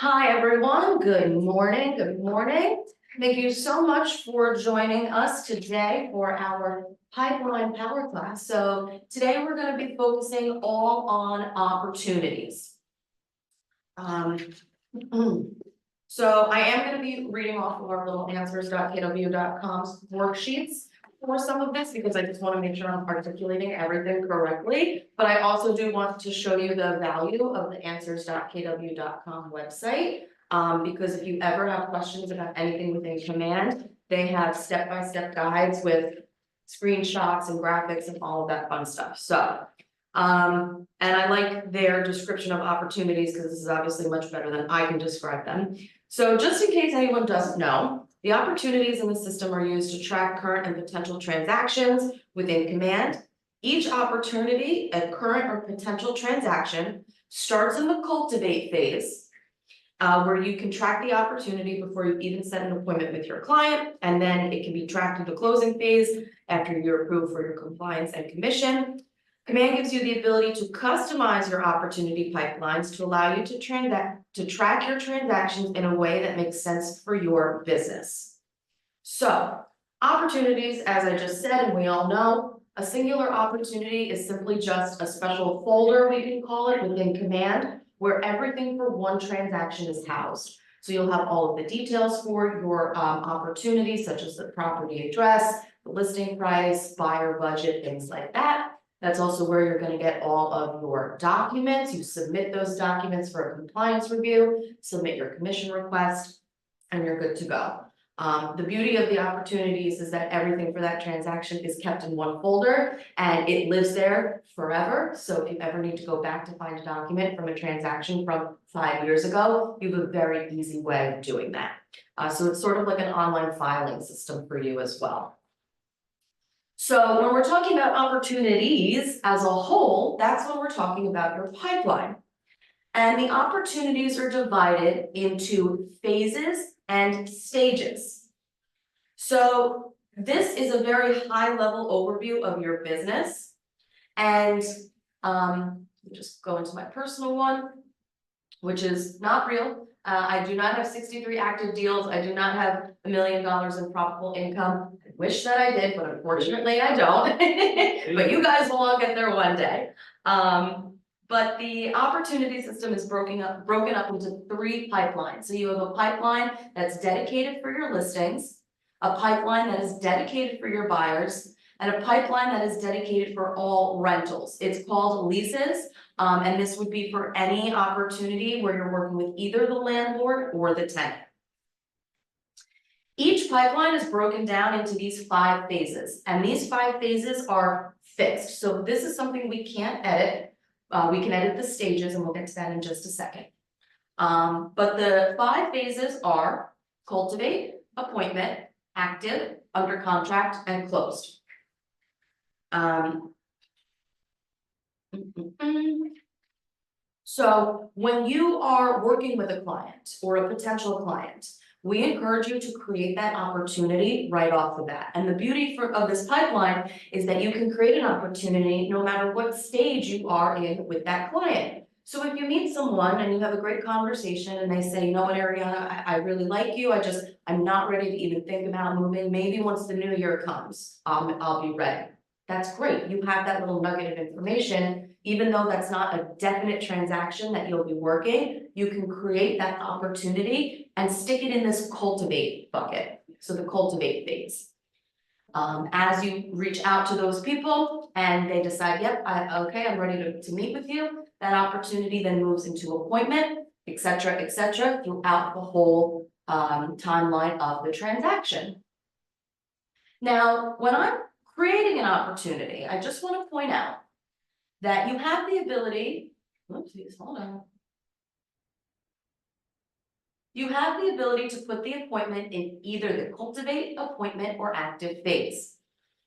Hi, everyone. Good morning. Good morning. Thank you so much for joining us today for our pipeline power class. So today we're going to be focusing all on opportunities. So I am going to be reading off of our little answers.kw.com's worksheets for some of this because I just want to make sure I'm articulating everything correctly. But I also do want to show you the value of the answers.kw.com website. Because if you ever have questions about anything within Command, they have step-by-step guides with screenshots and graphics and all of that fun stuff. So and I like their description of opportunities because this is obviously much better than I can describe them. So just in case anyone doesn't know, the opportunities in the system are used to track current and potential transactions within Command. Each opportunity, a current or potential transaction, starts in the cultivate phase, where you can track the opportunity before you even set an appointment with your client, and then it can be tracked in the closing phase after you're approved for your compliance and commission. Command gives you the ability to customize your opportunity pipelines to allow you to track your transactions in a way that makes sense for your business. So, opportunities, as I just said, and we all know, a singular opportunity is simply just a special folder, we can call it, within Command, where everything for one transaction is housed. So you'll have all of the details for your opportunities, such as the property address, the listing price, buyer budget, things like that. That's also where you're going to get all of your documents. You submit those documents for a compliance review, submit your commission request, and you're good to go. The beauty of the opportunities is that everything for that transaction is kept in one folder and it lives there forever. So if you ever need to go back to find a document from a transaction from 5 years ago, you have a very easy way of doing that. So it's sort of like an online filing system for you as well. So when we're talking about opportunities as a whole, that's when we're talking about your pipeline. And the opportunities are divided into phases and stages. So this is a very high level overview of your business. And just go into my personal one, which is not real. I do not have 63 active deals. I do not have $1 million in profitable income. I wish that I did, but unfortunately I don't. But you guys will all get there one day. But the opportunity system is broken up into 3 pipelines. So you have a pipeline that's dedicated for your listings, a pipeline that is dedicated for your buyers, and a pipeline that is dedicated for all rentals. It's called leases. And this would be for any opportunity where you're working with either the landlord or the tenant. Each pipeline is broken down into these 5 phases, and these 5 phases are fixed. So this is something we can't edit. We can edit the stages, and we'll get to that in just a second. But the 5 phases are cultivate, appointment, active, under contract, and closed. So when you are working with a client or a potential client, we encourage you to create that opportunity right off the bat. And the beauty of this pipeline is that you can create an opportunity no matter what stage you are in with that client. So if you meet someone and you have a great conversation and they say, you know what, Ariana, I really like you. I'm not ready to even think about moving. Maybe once the new year comes, I'll be ready. That's great. You have that little nugget of information. Even though that's not a definite transaction that you'll be working, you can create that opportunity and stick it in this cultivate bucket. So the cultivate phase. As you reach out to those people and they decide, yep, okay, I'm ready to meet with you, that opportunity then moves into appointment, et cetera, throughout the whole timeline of the transaction. Now, when I'm creating an opportunity, I just want to point out that you have the ability, hold on. You have the ability to put the appointment in either the cultivate, appointment, or active phase.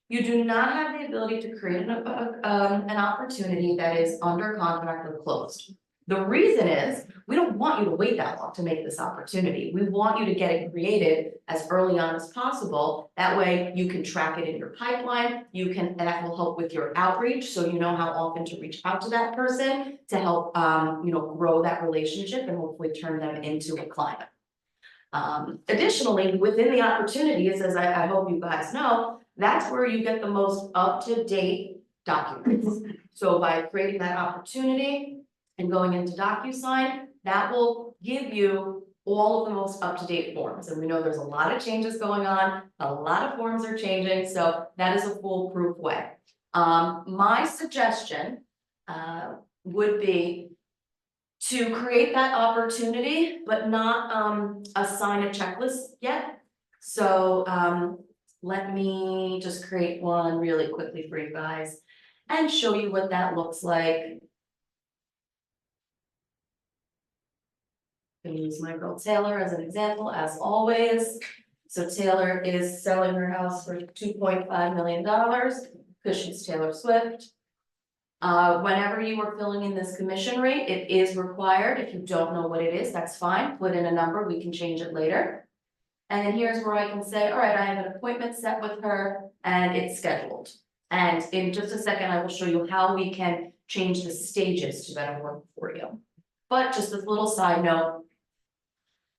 You do not have the ability to create an opportunity that is under contract or closed. The reason is, we don't want you to wait that long to make this opportunity. We want you to get it created as early on as possible. That way you can track it in your pipeline, and that will help with your outreach, so you know how often to reach out to that person to help, grow that relationship and hopefully turn them into a client. Additionally, within the opportunities, as I hope you guys know, that's where you get the most up-to-date documents. So by creating that opportunity and going into DocuSign, that will give you all of the most up-to-date forms. And we know there's a lot of changes going on, a lot of forms are changing, so that is a foolproof way. My suggestion would be to create that opportunity, but not assign a checklist yet. So let me just create one really quickly for you guys and show you what that looks like. I'm gonna use my girl Taylor as an example, as always. So Taylor is selling her house for $2.5 million because she's Taylor Swift. Whenever you are filling in this commission rate, it is required. If you don't know what it is, that's fine. Put in a number, we can change it later. And then here's where I can say, all right, I have an appointment set with her and it's scheduled. And in just a second, I will show you how we can change the stages to better work for you. But just this little side note,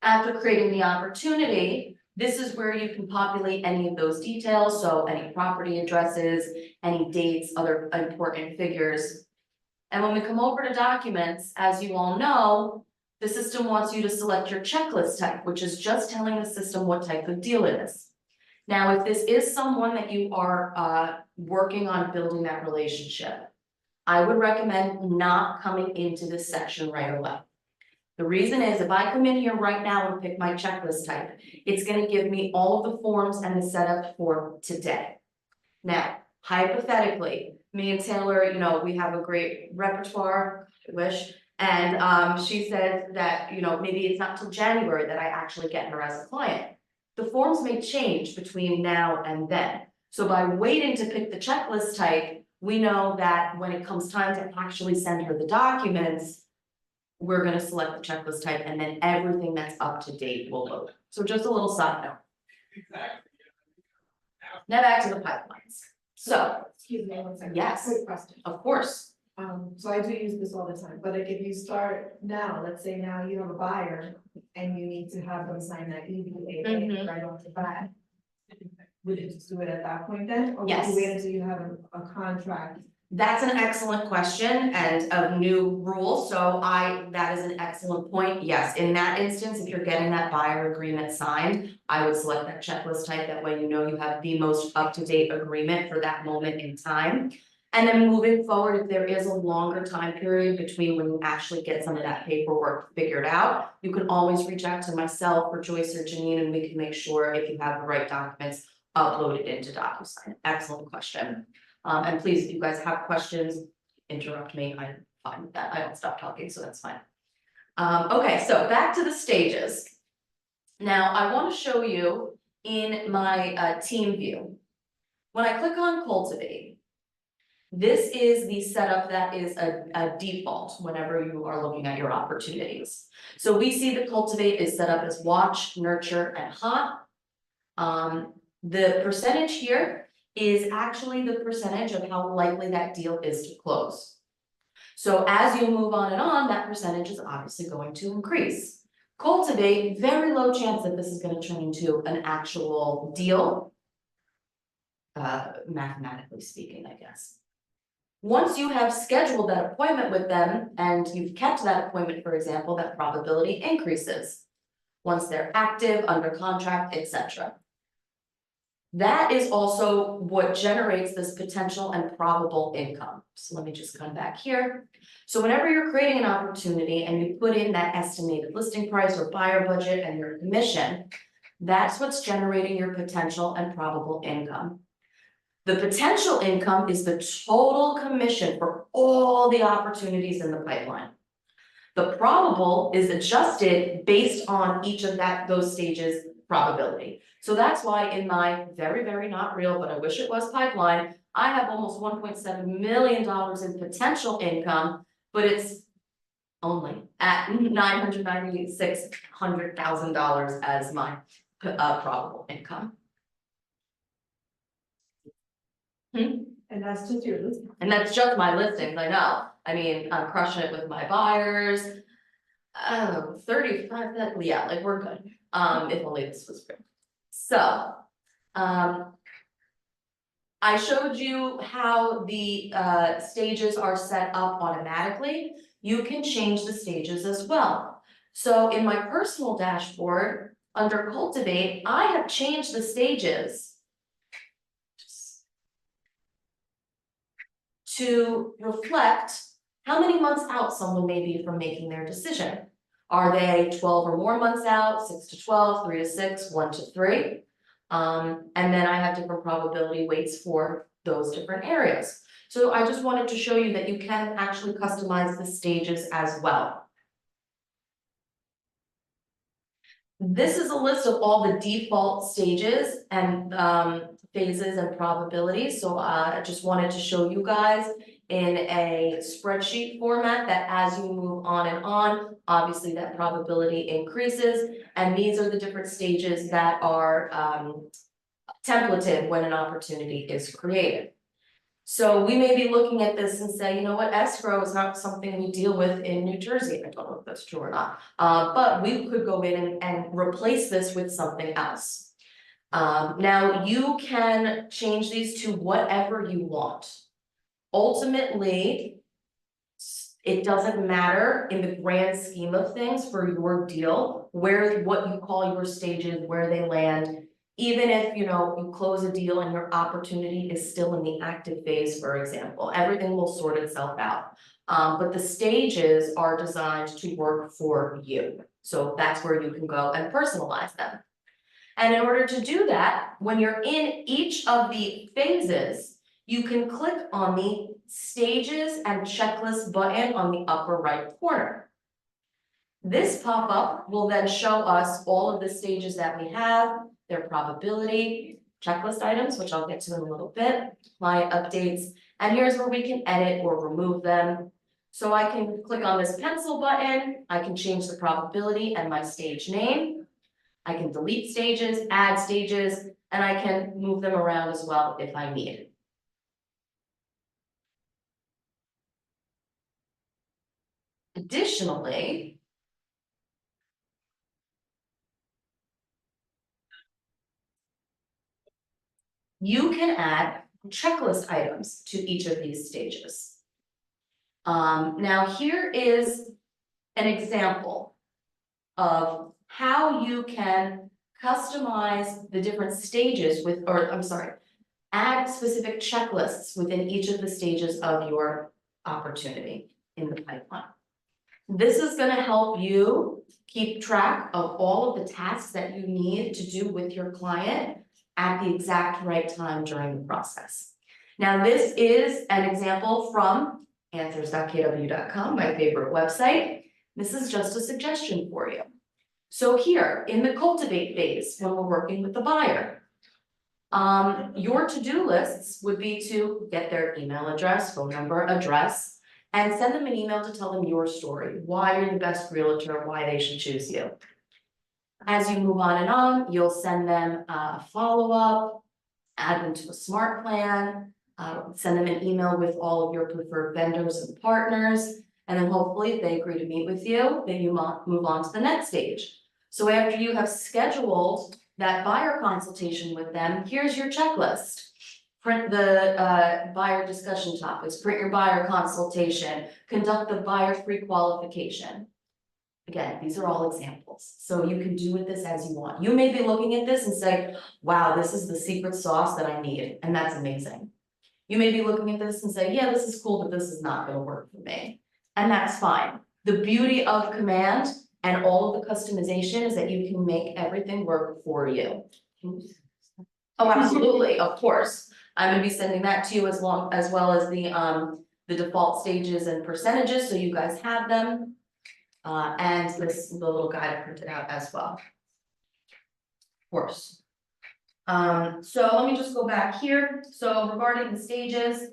after creating the opportunity, this is where you can populate any of those details. So any property addresses, any dates, other important figures. And when we come over to documents, as you all know, the system wants you to select your checklist type, which is just telling the system what type of deal it is. Now, if this is someone that you are working on building that relationship, I would recommend not coming into this section right away. The reason is, if I come in here right now and pick my checklist type, it's gonna give me all of the forms and the setup for today. Now, hypothetically, me and Taylor, we have a great repertoire, I wish, and she says that, maybe it's not till January that I actually get her as a client. The forms may change between now and then. So by waiting to pick the checklist type, we know that when it comes time to actually send her the documents, we're gonna select the checklist type, and then everything that's up to date will load. So just a little side note. Now back to the pipelines. So, Excuse me one second. Yes. Quick question. of course, So I do use this all the time, but like if you start now, let's say now you have a buyer and you need to have them sign that EDA Mhm. right off the bat. Would you just do it at that point then? Or would Yes. you wait until you have a contract? that's an excellent question and a new rule, so that is an excellent point. Yes, in that instance, if you're getting that buyer agreement signed, I would select that checklist type, that way you know you have the most up-to-date agreement for that moment in time. And then moving forward, if there is a longer time period between when you actually get some of that paperwork figured out, you can always reach out to myself or Joyce or Janine, and we can make sure if you have the right documents uploaded into DocuSign. Excellent question. And please, if you guys have questions, interrupt me, I'm fine with that, I don't stop talking, so that's fine. Okay, so back to the stages. Now, I want to show you in my team view. When I click on Cultivate, this is the setup that is a default whenever you are looking at your opportunities. So we see the Cultivate is set up as Watch, Nurture, and Hot. The percentage here is actually the percentage of how likely that deal is to close. So as you move on and on, that percentage is obviously going to increase. Cultivate, very low chance that this is going to turn into an actual deal, mathematically speaking, I guess. Once you have scheduled that appointment with them and you've kept that appointment, for example, that probability increases. Once they're active, under contract, etc. That is also what generates this potential and probable income. So let me just come back here. So whenever you're creating an opportunity and you put in that estimated listing price or buyer budget and your commission, that's what's generating your potential and probable income. The potential income is the total commission for all the opportunities in the pipeline. The probable is adjusted based on each of those stages probability. So that's why in my very, very not real, but I wish it was pipeline, I have almost $1.7 million in potential income, but it's only at $996,000 as my probable income. And that's just your list. And that's just my listings, I know. I mean, I'm crushing it with my buyers. 35, yeah, like we're good. If only this was free. So, I showed you how the stages are set up automatically. You can change the stages as well. So in my personal dashboard, under Cultivate, I have changed the stages to reflect how many months out someone may be from making their decision. Are they 12 or more months out, 6 to 12, 3 to 6, 1 to 3? And then I have different probability weights for those different areas. So I just wanted to show you that you can actually customize the stages as well. This is a list of all the default stages and phases and probabilities. So I just wanted to show you guys in a spreadsheet format that as you move on and on, obviously that probability increases. And these are the different stages that are templated when an opportunity is created. So we may be looking at this and say, you know what, escrow is not something we deal with in New Jersey. I don't know if that's true or not. But we could go in and replace this with something else. Now you can change these to whatever you want. Ultimately, it doesn't matter in the grand scheme of things for your deal, what you call your stages, where they land. Even if, you know, you close a deal and your opportunity is still in the active phase, for example, everything will sort itself out. But the stages are designed to work for you. So that's where you can go and personalize them. And in order to do that, when you're in each of the phases, you can click on the stages and checklist button on the upper right corner. This pop-up will then show us all of the stages that we have, their probability, checklist items, which I'll get to in a little bit, client updates, and here's where we can edit or remove them. So I can click on this pencil button, I can change the probability and my stage name. I can delete stages, add stages, and I can move them around as well if I need. Additionally, you can add checklist items to each of these stages. Now here is an example of how you can customize the different stages add specific checklists within each of the stages of your opportunity in the pipeline. This is going to help you keep track of all of the tasks that you need to do with your client at the exact right time during the process. Now, this is an example from answers.kw.com, my favorite website. This is just a suggestion for you. So here in the cultivate phase, when we're working with the buyer, your to-do lists would be to get their email address, phone number, address, and send them an email to tell them your story, why you're the best realtor, why they should choose you. As you move on and on, you'll send them a follow-up, add them to a smart plan, send them an email with all of your preferred vendors and partners, and then hopefully if they agree to meet with you, then you move on to the next stage. So after you have scheduled that buyer consultation with them, here's your checklist. Print the buyer discussion topics, print your buyer consultation, conduct the buyer pre-qualification. Again, these are all examples, so you can do with this as you want. You may be looking at this and say, wow, this is the secret sauce that I need, and that's amazing. You may be looking at this and say, yeah, this is cool, but this is not gonna work for me. And that's fine. The beauty of Command and all of the customization is that you can make everything work for you. Oh, absolutely, of course. I'm gonna be sending that to you as well as the default stages and percentages, so you guys have them. And the little guide I printed out as well. Of course. So let me just go back here. So regarding the stages,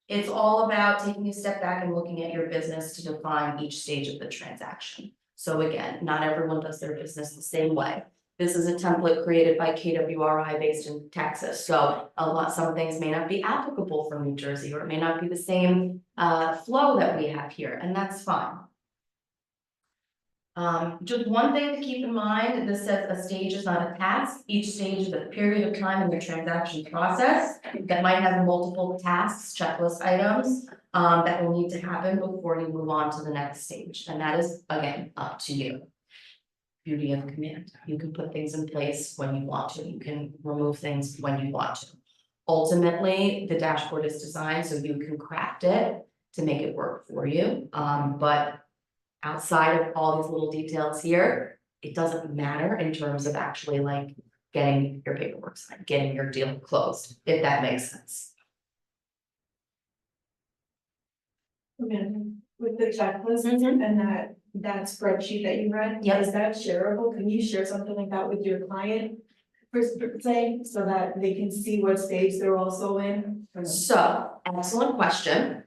It's all about taking a step back and looking at your business to define each stage of the transaction. So again, not everyone does their business the same way. This is a template created by KWRI based in Texas, so some things may not be applicable for New Jersey, or it may not be the same flow that we have here, and that's fine. Just one thing to keep in mind, this says a stage is not a task. Each stage is a period of time in the transaction process that might have multiple tasks, checklist items, that will need to happen before you move on to the next stage. And that is, again, up to you. Beauty of command. You can put things in place when you want to. You can remove things when you want to. Ultimately, the dashboard is designed so you can craft it to make it work for you. But outside of all these little details here, it doesn't matter in terms of actually like getting your paperwork signed, getting your deal closed, if that makes sense. Okay, with the checklist and that spreadsheet that you read. Yep. Is that shareable? Can you share something like that with your client? Per se, so that they can see what stage they're also in? So, excellent question.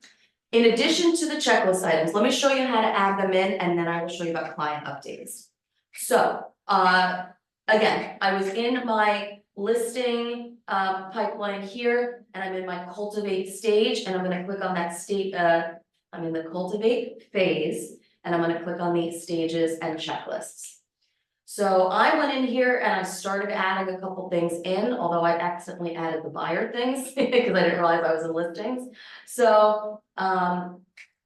In addition to the checklist items, let me show you how to add them in, and then I will show you about client updates. So, again, I was in my listing pipeline here, and I'm in my cultivate stage, and I'm gonna click on that state, I'm in the cultivate phase, and I'm gonna click on these stages and checklists. So I went in here and I started adding a couple things in, although I accidentally added the buyer things because I didn't realize I was in listings. So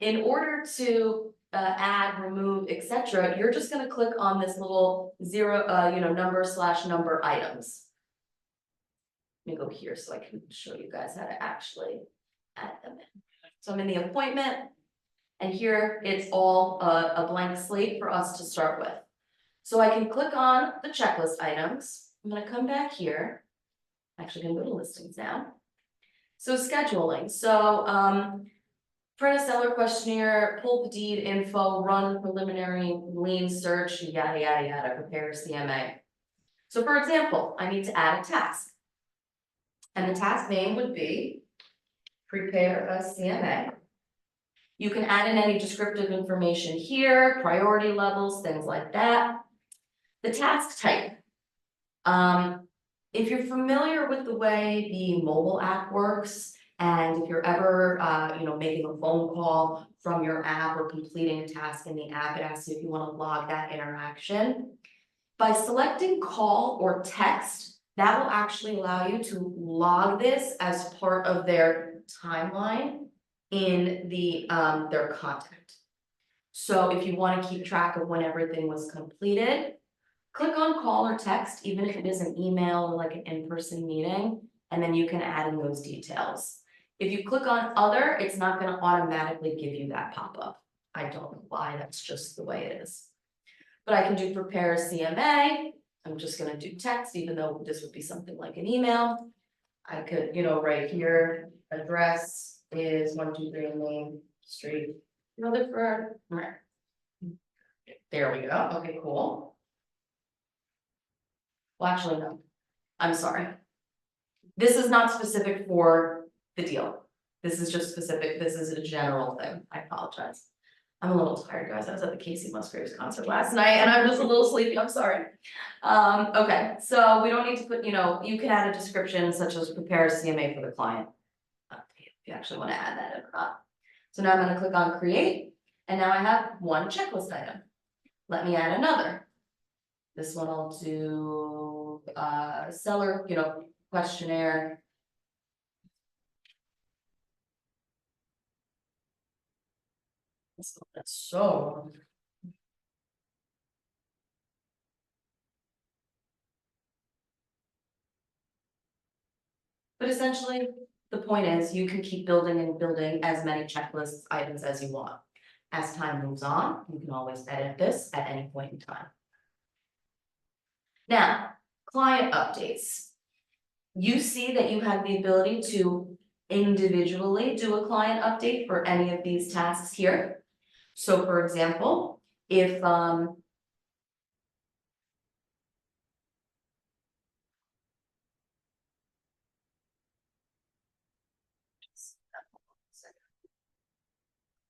in order to add, remove, etc., you're just gonna click on this little zero, number items. Let me go here so I can show you guys how to actually add them in. So I'm in the appointment, and here it's all a blank slate for us to start with. So I can click on the checklist items. I'm gonna come back here. I'm actually gonna go to listings now. So scheduling, so print a seller questionnaire, pull the deed info, run preliminary lien search, yada, yada, yada, prepare CMA. So for example, I need to add a task. And the task name would be prepare a CMA. You can add in any descriptive information here, priority levels, things like that. The task type. If you're familiar with the way the mobile app works, and if you're ever, making a phone call from your app or completing a task in the app, it asks you if you want to log that interaction. By selecting call or text, that will actually allow you to log this as part of their timeline in the their content. So if you want to keep track of when everything was completed, click on call or text, even if it is an email or like an in-person meeting, and then you can add in those details. If you click on other, it's not gonna automatically give you that pop-up. I don't know why, that's just the way it is. But I can do prepare a CMA, I'm just gonna do text, even though this would be something like an email. I could, right here, address is 123 Main Street, Rutherford. There we go, okay, cool. Well, actually, no, I'm sorry. This is not specific for the deal. This is just specific, this is a general thing, I apologize. I'm a little tired, guys, I was at the Casey Musgraves concert last night and I'm just a little sleepy, I'm sorry. Okay, so we don't need to put, you can add a description such as prepare a CMA for the client. If you actually wanna add that in or not. So now I'm gonna click on create, and now I have one checklist item. Let me add another. This one I'll do, seller, questionnaire. That's so. But essentially, the point is you can keep building and building as many checklist items as you want. As time moves on, you can always edit this at any point in time. Now, client updates. You see that you have the ability to individually do a client update for any of these tasks here. So for example, if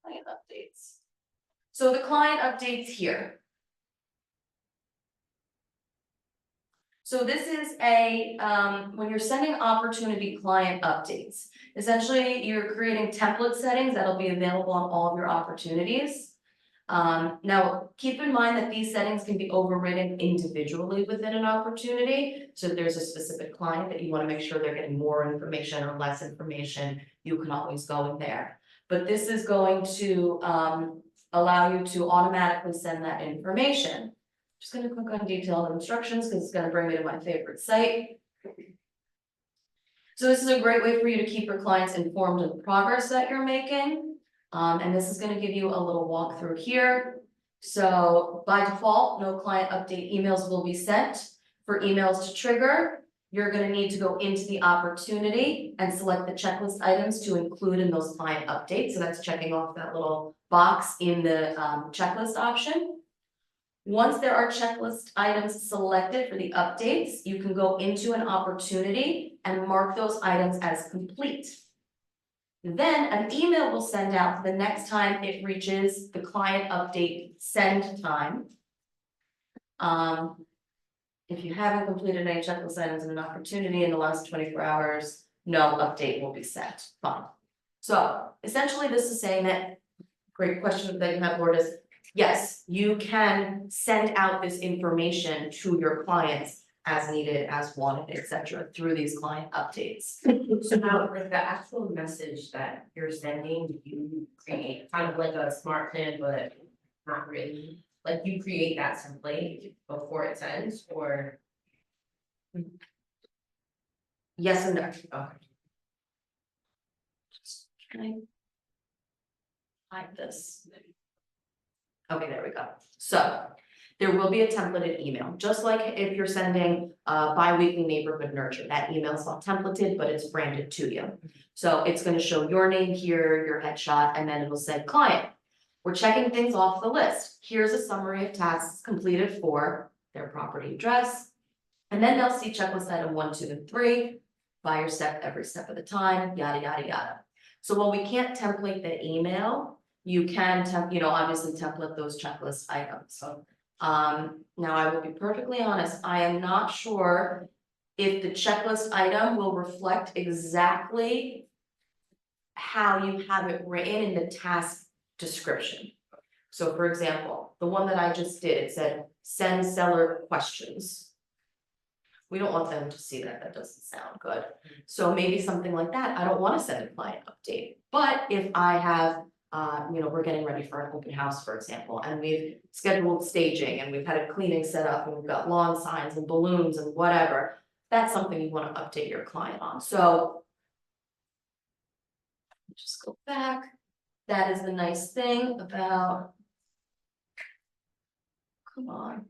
Client updates. So the client updates here. So this is a, when you're sending opportunity client updates, essentially you're creating template settings that'll be available on all of your opportunities. Now, keep in mind that these settings can be overridden individually within an opportunity. So if there's a specific client that you wanna make sure they're getting more information or less information, you can always go in there. But this is going to, allow you to automatically send that information. Just gonna click on detailed instructions because it's gonna bring me to my favorite site. So this is a great way for you to keep your clients informed of the progress that you're making. And this is gonna give you a little walkthrough here. So by default, no client update emails will be sent. For emails to trigger, you're gonna need to go into the opportunity and select the checklist items to include in those client updates. So that's checking off that little box in the checklist option. Once there are checklist items selected for the updates, you can go into an opportunity and mark those items as complete. Then an email will send out the next time it reaches the client update send time. If you haven't completed any checklist items in an opportunity in the last 24 hours, no update will be sent. Fine. So essentially this is saying that, great question that you have, Lord, is yes, you can send out this information to your clients as needed, as wanted, etc., through these client updates. So now, like the actual message that you're sending, you create kind of like a smart plan, but not really. Like you create that template before it sends, or Yes and no. okay. Can I hide this? Okay, there we go. So there will be a templated email, just like if you're sending a bi-weekly neighborhood nurture, that email's not templated, but it's branded to you. So it's gonna show your name here, your headshot, and then it'll say client. We're checking things off the list. Here's a summary of tasks completed for their property address. And then they'll see checklist item 1, 2, and 3, by your step, every step of the time, yada, yada, yada. So while we can't template the email, you can obviously template those checklist items. So, now I will be perfectly honest, I am not sure if the checklist item will reflect exactly how you have it written in the task description. So for example, the one that I just did, it said, send seller questions. We don't want them to see that, that doesn't sound good. So maybe something like that, I don't wanna send a client update, but if I have, we're getting ready for an open house, for example, and we've scheduled staging and we've had a cleaning set up and we've got lawn signs and balloons and whatever. That's something you wanna update your client on, so. Just go back, that is the nice thing about. Come on.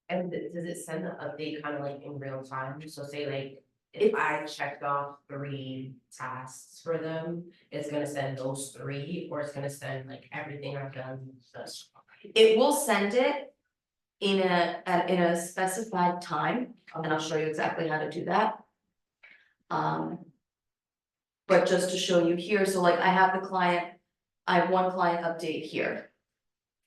And does it send the update kind of like in real time? So say like, if I checked off 3 tasks for them, it's gonna send those 3, or it's gonna send like everything I've done thus far? It will send it in a specified time, and I'll show you exactly how to do that. But just to show you here, so like I have one client update here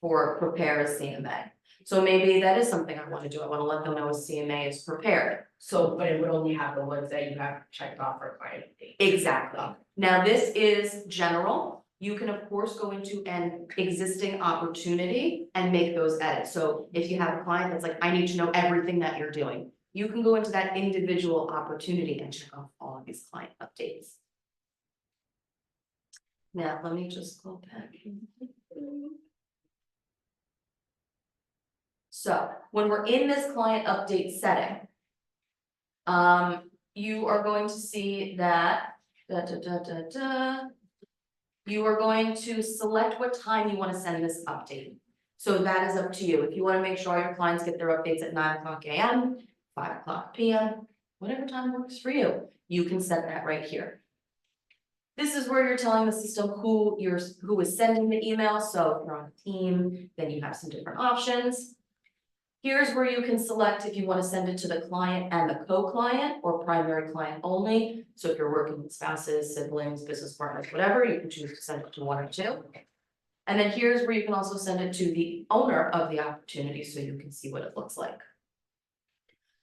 for prepare a CMA. So maybe that is something I wanna do, I wanna let them know a CMA is prepared. So, but it would only have the ones that you have checked off for client update. Exactly. Now, this is general. You can of course go into an existing opportunity and make those edits. So if you have a client that's like, I need to know everything that you're doing, you can go into that individual opportunity and check off all of these client updates. Now, let me just go back. So when we're in this client update setting, you are going to see that, you are going to select what time you want to send this update. So that is up to you. If you want to make sure your clients get their updates at 9:00 AM, 5:00 PM, whatever time works for you, you can set that right here. This is where you're telling the system who is sending the email. So if you're on a team, then you have some different options. Here's where you can select if you wanna send it to the client and the co-client or primary client only. So if you're working with spouses, siblings, business partners, whatever, you can choose to send it to one or two. And then here's where you can also send it to the owner of the opportunity so you can see what it looks like.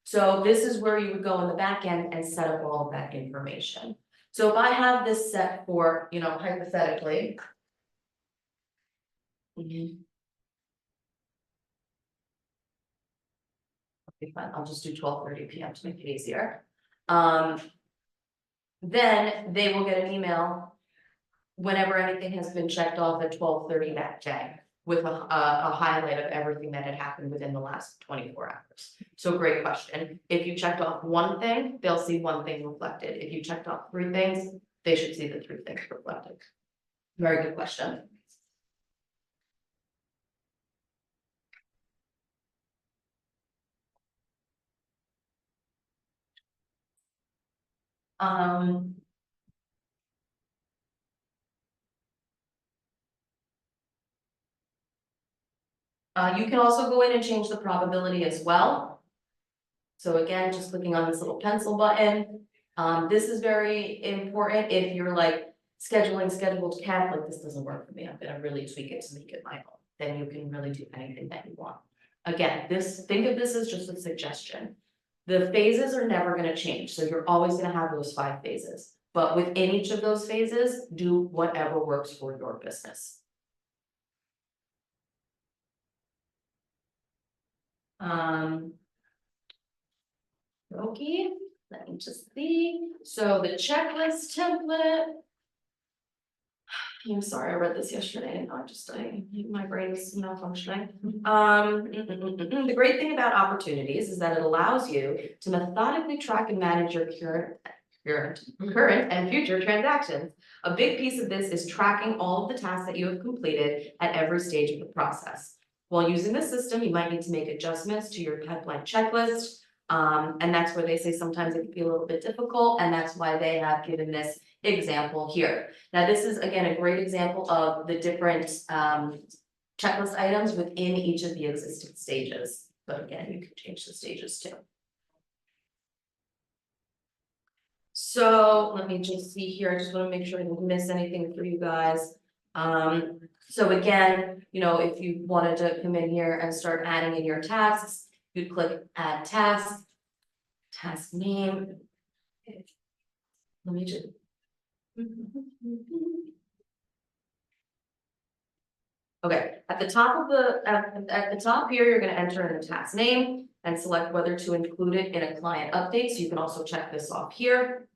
So this is where you would go in the back end and set up all of that information. So if I have this set for, you know, hypothetically. Okay, fine, I'll just do 12:30 PM to make it easier. Then they will get an email whenever anything has been checked off at 12:30 that day with a highlight of everything that had happened within the last 24 hours. So great question. If you checked off one thing, they'll see one thing reflected. If you checked off three things, they should see the three things reflected. Very good question. Um. You can also go in and change the probability as well. So again, just clicking on this little pencil button. This is very important if you're like scheduling scheduled CAD, like this doesn't work for me, I'm gonna really tweak it to make it my own. Then you can really do anything that you want. Again, think of this as just a suggestion. The phases are never gonna change, so you're always gonna have those 5 phases. But within each of those phases, do whatever works for your business. Okay, let me just see, so the checklist template. I'm sorry, I read this yesterday and my brain is not functioning. The great thing about opportunities is that it allows you to methodically track and manage your current and future transactions. A big piece of this is tracking all of the tasks that you have completed at every stage of the process. While using this system, you might need to make adjustments to your pipeline checklist. And that's where they say sometimes it can be a little bit difficult, and that's why they have given this example here. Now, this is again a great example of the different checklist items within each of the existing stages. But again, you can change the stages too. So let me just see here, I just want to make sure I didn't miss anything for you guys. So again, you know, if you wanted to come in here and start adding in your tasks, you'd click add task, task name. Let me just. Okay, at the top of at the top here, you're gonna enter in the task name and select whether to include it in a client update, so you can also check this off here.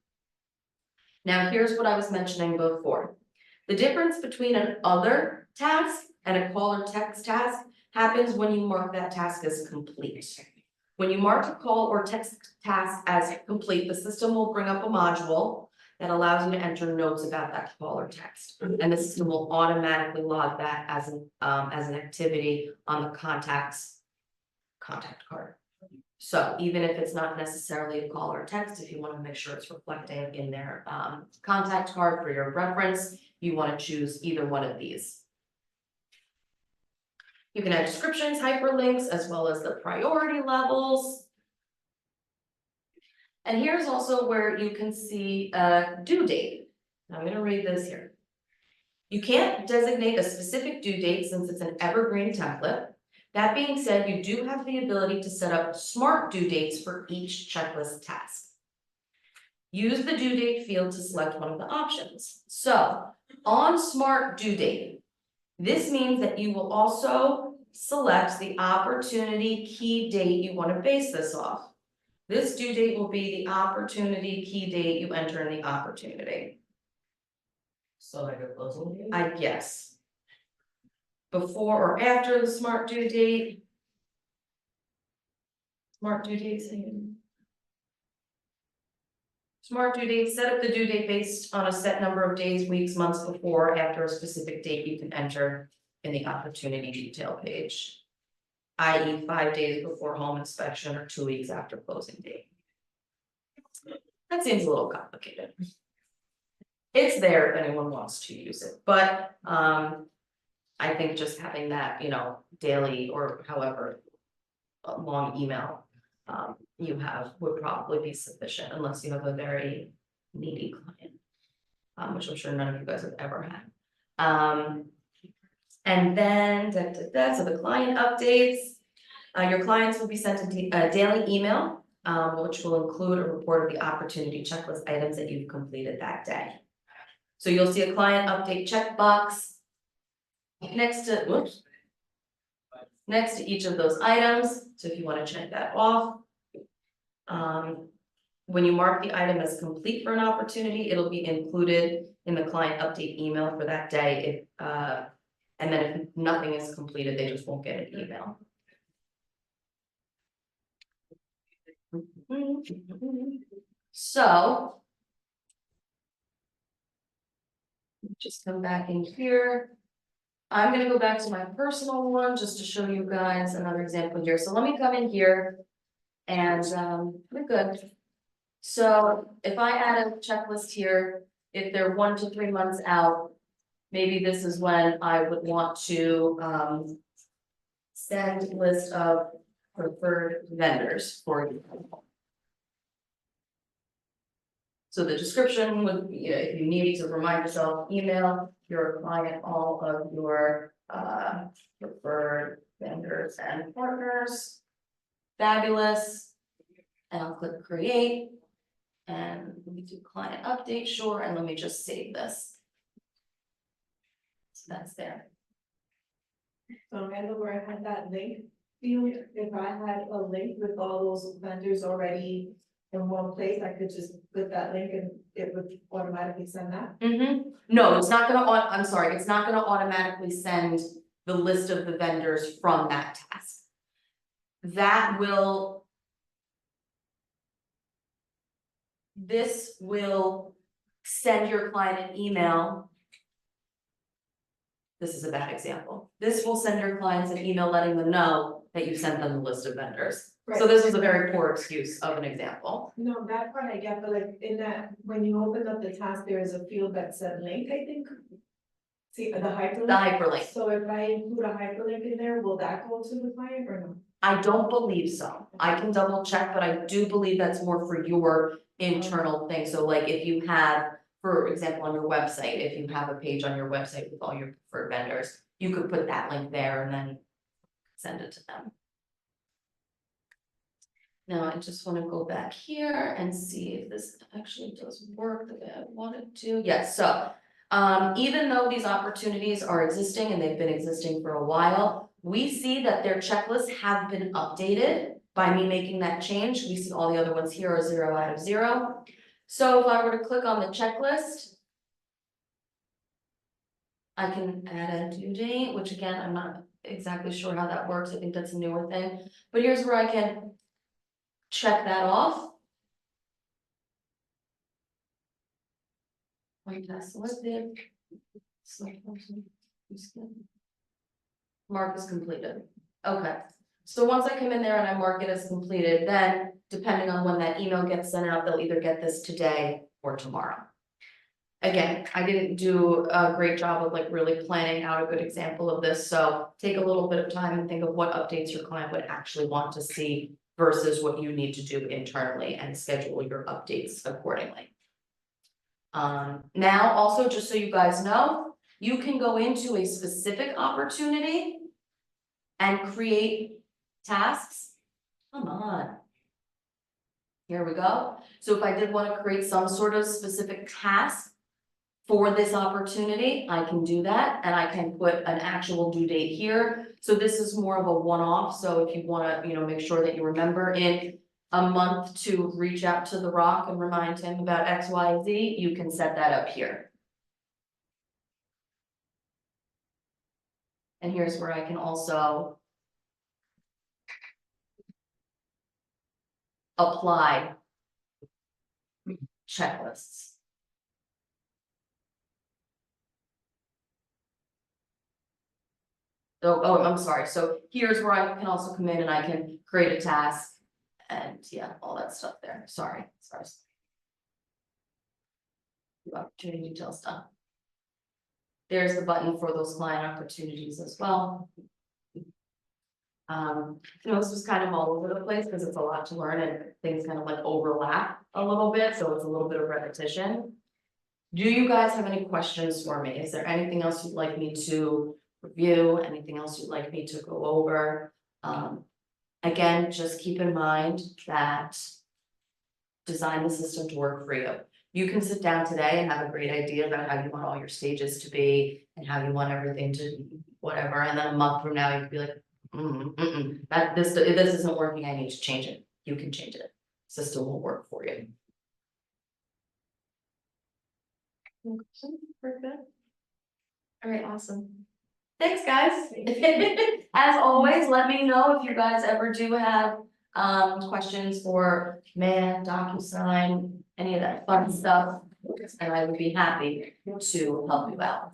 Now, here's what I was mentioning before. The difference between an other task and a call or text task happens when you mark that task as complete. When you mark a call or text task as complete, the system will bring up a module that allows you to enter notes about that call or text. And the system will automatically log that as an activity on the contact card. So even if it's not necessarily a call or text, if you want to make sure it's reflecting in their contact card for your reference, you want to choose either one of these. You can add descriptions, hyperlinks, as well as the priority levels. And here's also where you can see a due date. Now I'm going to read this here. You can't designate a specific due date since it's an evergreen template. That being said, you do have the ability to set up smart due dates for each checklist task. Use the due date field to select one of the options. So on smart due date, this means that you will also select the opportunity key date you want to base this off. This due date will be the opportunity key date you enter in the opportunity. So like a closing date? I guess. Before or after the smart due date. Smart due date saying. Smart due date, set up the due date based on a set number of days, weeks, months before, or after a specific date you can enter in the opportunity detail page. i.e. 5 days before home inspection or 2 weeks after closing date. That seems a little complicated. It's there if anyone wants to use it, but I think just having that, you know, daily or however a long email, you have would probably be sufficient unless you have a very needy client. Which I'm sure none of you guys have ever had. And then, so the client updates. Your clients will be sent a daily email, which will include a report of the opportunity checklist items that you've completed that day. So you'll see a client update checkbox next to each of those items, so if you wanna check that off. When you mark the item as complete for an opportunity, it'll be included in the client update email for that day, and then if nothing is completed, they just won't get an email. So. Just come back in here. I'm gonna go back to my personal one just to show you guys another example here. So let me come in here and we're good. So if I add a checklist here, if they're 1 to 3 months out, maybe this is when I would want to send list of preferred vendors for example. So the description would be, if you need to remind yourself, email your client all of your preferred vendors and partners. Fabulous. And I'll click create. And let me do client update, sure, and let me just save this. So that's there. So remember where I had that link field, if I had a link with all those vendors already in one place, I could just put that link and it would automatically send that? No, it's not gonna, I'm sorry, it's not gonna automatically send the list of the vendors from that task. That will. This will send your client an email. This is a bad example. This will send your clients an email letting them know that you sent them the list of vendors. So this is a very poor excuse of an example. No, that part I get, but like in that, when you open up the task, there is a field that said link, I think. See, the hyperlink? The hyperlink. So if I include a hyperlink in there, will that go to the client or no? I don't believe so. I can double check, but I do believe that's more for your internal thing. So like if you have, for example, on your website, if you have a page on your website with all your preferred vendors, you could put that link there and then send it to them. Now I just want to go back here and see if this actually does work the way I want it to. Yes, so even though these opportunities are existing and they've been existing for a while, we see that their checklists have been updated by me making that change. We see all the other ones here are 0 out of 0. So if I were to click on the checklist, I can add a due date, which again, I'm not exactly sure how that works. I think that's a newer thing, but here's where I can check that off. Selected. Mark is completed. Okay, so once I come in there and I mark it as completed, then depending on when that email gets sent out, they'll either get this today or tomorrow. Again, I didn't do a great job of like really planning out a good example of this, so take a little bit of time and think of what updates your client would actually want to see versus what you need to do internally and schedule your updates accordingly. Now also, just so you guys know, you can go into a specific opportunity and create tasks. Come on. Here we go. So if I did want to create some sort of specific task for this opportunity, I can do that, and I can put an actual due date here. So this is more of a one-off, so if you want to, make sure that you remember in a month to reach out to The Rock and remind him about X, Y, Z, you can set that up here. And here's where I can also apply checklists. Oh, I'm sorry. So here's where I can also come in and I can create a task and yeah, all that stuff there. Sorry. The opportunity detail stuff. There's the button for those client opportunities as well. This was kind of all over the place because it's a lot to learn and things kind of like overlap a little bit, so it's a little bit of repetition. Do you guys have any questions for me? Is there anything else you'd like me to review, anything else you'd like me to go over? Again, just keep in mind that design the system to work for you. You can sit down today and have a great idea about how you want all your stages to be and how you want everything to whatever, and then a month from now you could be like, that this isn't working, I need to change it. You can change it. System will work for you. We're good. All right, awesome. Thanks, guys. As always, let me know if you guys ever do have questions for Man, DocuSign, any of that fun stuff, and I would be happy to help you out.